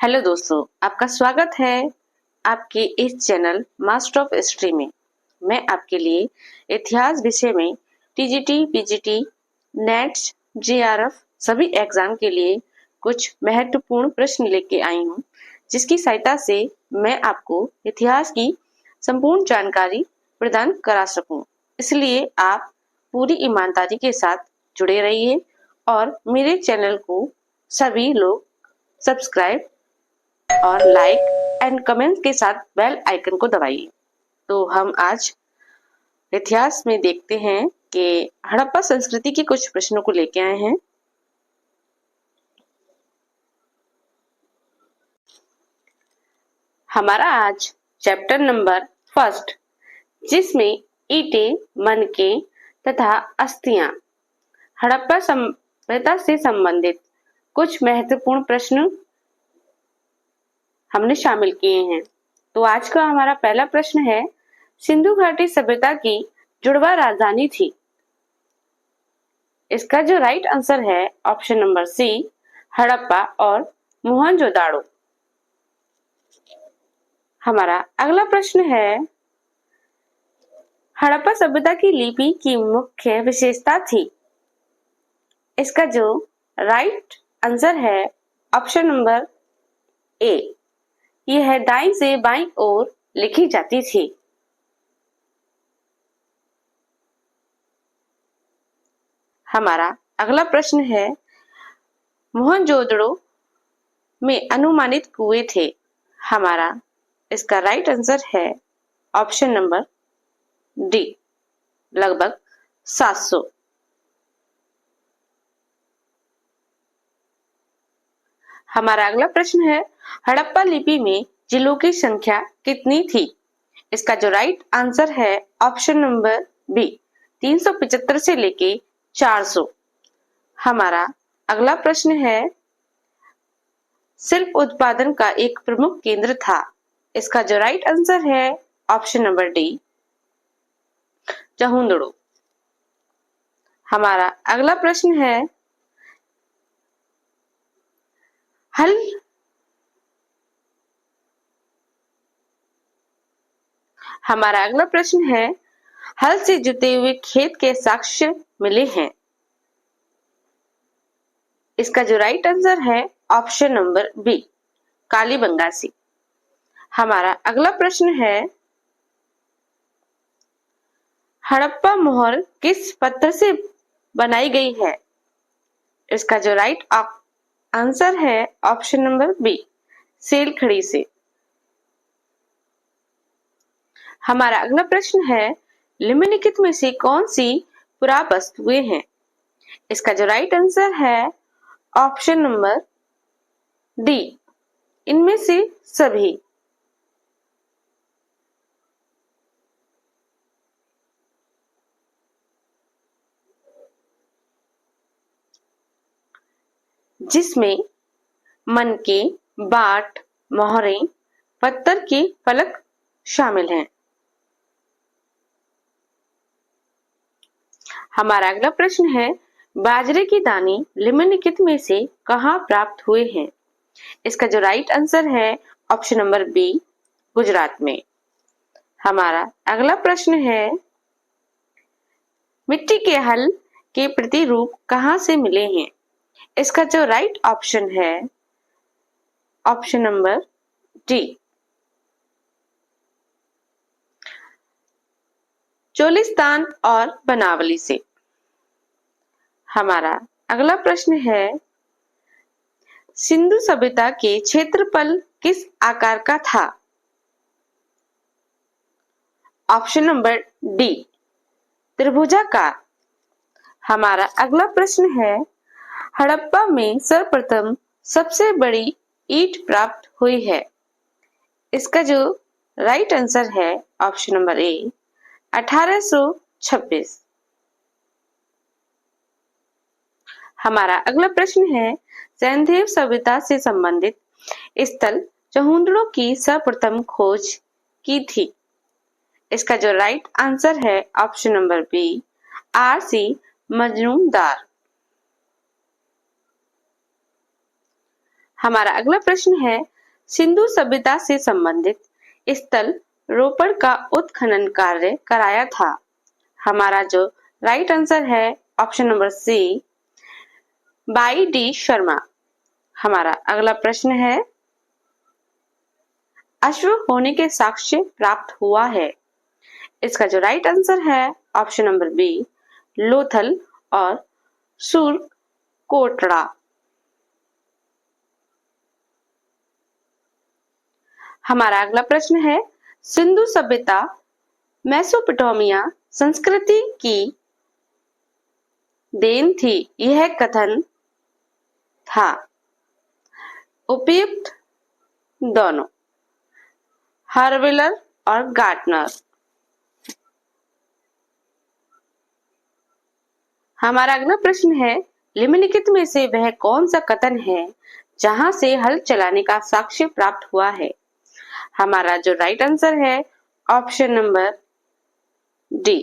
Hello दोस्तों, आपका स्वागत है आपके इस चैनल मास्टर ऑफ हिस्ट्री में। मैं आपके लिए इतिहास विषय में टीजीटी, पीजीटी, नेट्स, जेआरएफ सभी एग्जाम के लिए कुछ महत्वपूर्ण प्रश्न लेके आई हूँ, जिसकी सहायता से मैं आपको इतिहास की संपूर्ण जानकारी प्रदान करा सकूं। इसलिए आप पूरी ईमानदारी के साथ जुड़े रहिए और मेरे चैनल को सभी लोग सब्सक्राइब और लाइक एंड कमेंट के साथ बेल आइकन को दबाइए। तो हम आज इतिहास में देखते हैं कि हड़प्पा संस्कृति के कुछ प्रश्नों को लेके आए हैं। हमारा आज चैप्टर नंबर फर्स्ट, जिसमें ईंटें, मनके तथा अस्थियां, हड़प्पा सभ्यता से संबंधित कुछ महत्वपूर्ण प्रश्न हमने शामिल किए हैं। तो आज का हमारा पहला प्रश्न है, सिंधु घाटी सभ्यता की जुड़वा राजधानी थी। इसका जो राइट आंसर है ऑप्शन नंबर सी, हड़प्पा और मोहनजोदाड़ो। हमारा अगला प्रश्न है, हड़प्पा सभ्यता की लिपि की मुख्य विशेषता थी। इसका जो राइट आंसर है ऑप्शन नंबर ए, यह दाईं से बाईं ओर लिखी जाती थी। हमारा अगला प्रश्न है, मोहनजोदड़ो में अनुमानित कुएं थे। हमारा इसका राइट आंसर है ऑप्शन नंबर डी, लगभग 700। हमारा अगला प्रश्न है, हड़प्पा लिपि में जिलों की संख्या कितनी थी। इसका जो राइट आंसर है ऑप्शन नंबर बी, 375 से लेके 400। हमारा अगला प्रश्न है, शिल्प उत्पादन का एक प्रमुख केंद्र था। इसका जो राइट आंसर है ऑप्शन नंबर डी, जहुंदड़ो। हमारा अगला प्रश्न है, हल हमारा अगला प्रश्न है, हल से जुते हुए खेत के साक्ष्य मिले हैं। इसका जो राइट आंसर है ऑप्शन नंबर बी, कालीबंगासी। हमारा अगला प्रश्न है, हड़प्पा मोहर किस पत्थर से बनाई गई है। इसका जो राइट आंसर है ऑप्शन नंबर बी, सेल खड़ी से। हमारा अगला प्रश्न है, निम्नलिखित में से कौन सी पुरावस्तुएं हैं। इसका जो राइट आंसर है ऑप्शन नंबर डी, इनमें से सभी। जिसमें मनके, बाट, मोहरें, पत्थर के फलक शामिल हैं। हमारा अगला प्रश्न है, बाजरे के दाने निम्नलिखित में से कहाँ प्राप्त हुए हैं। इसका जो राइट आंसर है ऑप्शन नंबर बी, गुजरात में। हमारा अगला प्रश्न है, मिट्टी के हल के प्रतिरूप कहाँ से मिले हैं। इसका जो राइट ऑप्शन है ऑप्शन नंबर डी, चोलिस्तान और बनावली से। हमारा अगला प्रश्न है, सिंधु सभ्यता के क्षेत्रफल किस आकार का था। ऑप्शन नंबर डी, त्रिभुजाकार। हमारा अगला प्रश्न है, हड़प्पा में सर्वप्रथम सबसे बड़ी ईंट प्राप्त हुई है। इसका जो राइट आंसर है ऑप्शन नंबर ए, 1826। हमारा अगला प्रश्न है, सैंधव सभ्यता से संबंधित स्थल जहुंदड़ो की सर्वप्रथम खोज की थी। इसका जो राइट आंसर है option number B, R C. Majumdar. हमारा अगला प्रश्न है, सिंधु सभ्यता से संबंधित स्थल रोपण का उत्खनन कार्य कराया था? हमारा जो राइट आंसर है option number C, by D Sharma. हमारा अगला प्रश्न है, अश्व होने के साक्ष्य प्राप्त हुआ है? इसका जो राइट आंसर है ऑप्शन नंबर बी, लोथल और सूरकोटड़ा। हमारा अगला प्रश्न है, सिंधु सभ्यता मेसोपोटामिया संस्कृति की देन थी, यह कथन था? उपयुक्त दोनों, हार्वेलर और गार्टनर। हमारा अगला प्रश्न है, निम्नलिखित में से वह कौन सा कथन है जहां से हल चलाने का साक्ष्य प्राप्त हुआ है? हमारा जो राइट आंसर है ऑप्शन नंबर डी,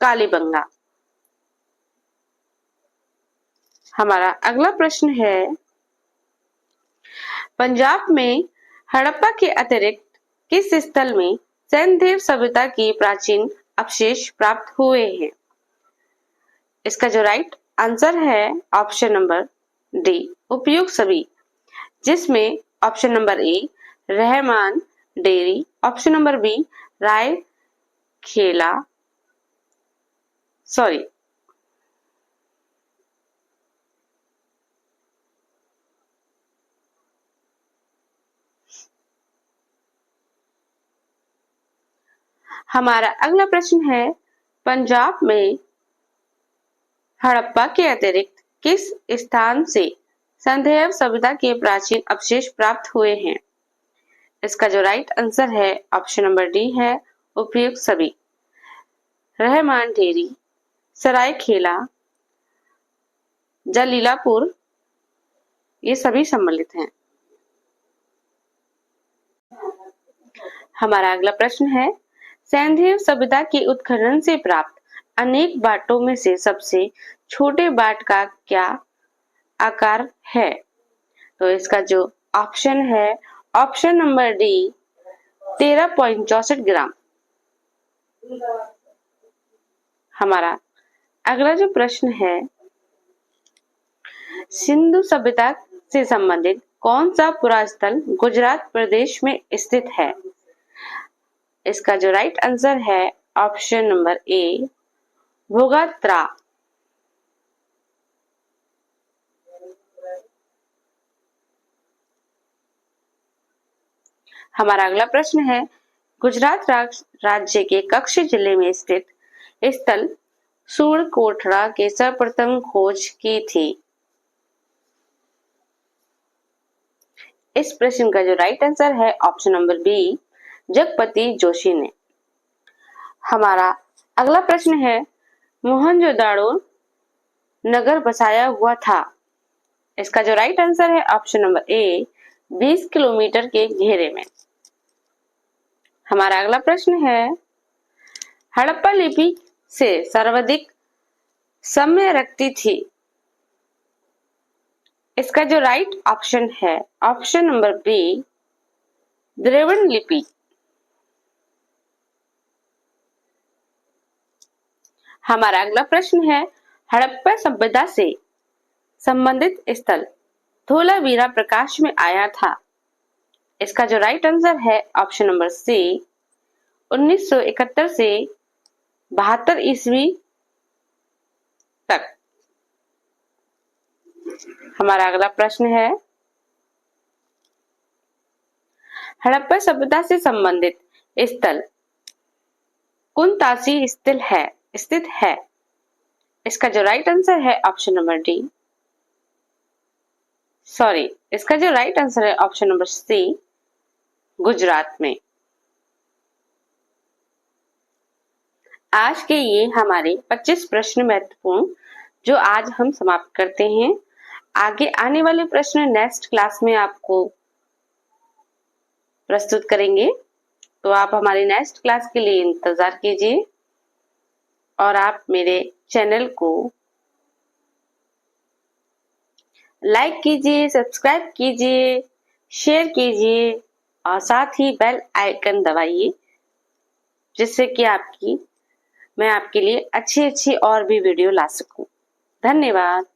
कालीबंगा। हमारा अगला प्रश्न है, पंजाब में हड़प्पा के अतिरिक्त किस स्थल में सैंधव सभ्यता की प्राचीन अवशेष प्राप्त हुए हैं? इसका जो राइट आंसर है ऑप्शन नंबर डी, उपयुक्त सभी, जिसमें option number a Rahman Dheri, option number b राय खेला, सॉरी हमारा अगला प्रश्न है, पंजाब में हड़प्पा के अतिरिक्त किस स्थान से सैंधव सभ्यता के प्राचीन अवशेष प्राप्त हुए हैं? इसका जो राइट आंसर है ऑप्शन नंबर डी है, उपयुक्त सभी, रहमान डेरी, सरायखेला, जलीलापुर, ये सभी सम्मिलित हैं। हमारा अगला प्रश्न है, सैंधव सभ्यता के उत्खनन से प्राप्त अनेक बाटों में से सबसे छोटे बाट का क्या आकार है? तो इसका जो ऑप्शन है ऑप्शन नंबर डी, 13.64 ग्राम। हमारा अगला जो प्रश्न है, सिंधु सभ्यता से संबंधित कौन सा पुरास्थल गुजरात प्रदेश में स्थित है? इसका जो राइट आंसर है ऑप्शन नंबर ए, भोगात्रा। हमारा अगला प्रश्न है, गुजरात राज्य के कच्छ जिले में स्थित स्थल सूरकोटड़ा के सर्वप्रथम खोज की थी? इस प्रश्न का जो राइट आंसर है option number B, Jagpati Joshi ने। हमारा अगला प्रश्न है, मोहनजोदाड़ो नगर बसाया हुआ था? इसका जो राइट आंसर है ऑप्शन नंबर ए, 20 किलोमीटर के घेरे में। हमारा अगला प्रश्न है, हड़प्पा लिपि से सर्वाधिक समय रखती थी? इसका जो राइट ऑप्शन है ऑप्शन नंबर बी, द्रविड़ लिपि। हमारा अगला प्रश्न है, हड़प्पा सभ्यता से संबंधित स्थल धोलावीरा प्रकाश में आया था? इसका जो राइट आंसर है ऑप्शन नंबर सी, 1971 से 72 ईस्वी तक। हमारा अगला प्रश्न है, हड़प्पा सभ्यता से संबंधित स्थल कुनतासी स्थित है? इसका जो राइट आंसर है ऑप्शन नंबर डी, सॉरी इसका जो राइट आंसर है ऑप्शन नंबर सी, गुजरात में। आज के ये हमारे 25 प्रश्न महत्वपूर्ण जो आज हम समाप्त करते हैं। आगे आने वाले प्रश्न नेक्स्ट क्लास में आपको प्रस्तुत करेंगे, तो आप हमारी नेक्स्ट क्लास के लिए इंतजार कीजिए और आप मेरे चैनल को लाइक कीजिए, सब्सक्राइब कीजिए शेयर कीजिए और साथ ही बेल आइकन दबाइए, जिससे कि मैं आपके लिए अच्छी अच्छी और भी वीडियो ला सकूं। धन्यवाद।